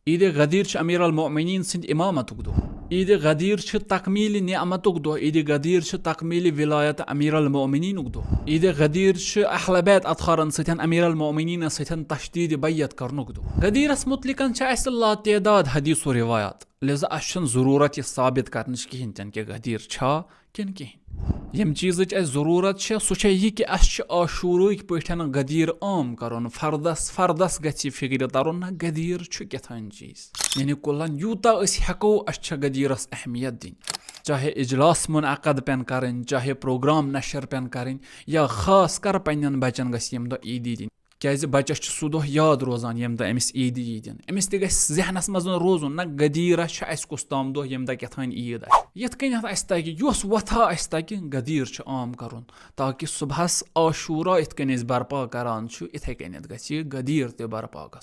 ईद गदीर अमीर अल मोमिनीन सिंद इमामतुक दो। ईद गदीर तकमील निअमतुक दो। ईद गदीर तकमील विलायत अमीर अल मोमिनीनुक दो। ईद गदीर अहल बैत अतखारन सतन अमीर अल मोमिनीन सतन तशदीद बैयत करनुक दो। गदीरस मुतलिकन लातदाद हदीस व रिवायात, लिहाजा असन जरूरत यह साबित करने कहें तन कि गदीर छा किन कहें। यम चीज जरूरत सह यह कि आशूरुक पे गदीर आम कर फर्दस फर्दस गि फिक्र तरन ना गदीर कथान चीज, यानी कुलन यूता हेको गदीरस अहमियत दिन, चाहे इजलास मुनअक़द पेन करें, चाहे प्रोग्राम नशर पेन करें, या खास कर पन्न बचन गम दो ईदी दिन, क्या बचस सह दो याद रोजान यम दो अमिस ईद यी दिन, अमिस तह जहनस मज रोजन ना गदीर कुस ताम दो यम दो कथान ईद यथ कन तकि युस वथा तकि गदीर आम कर, ताकि सुबहस आशूरा इत कन बर्पा करान इथे कन गदीर ते बर्पा गो।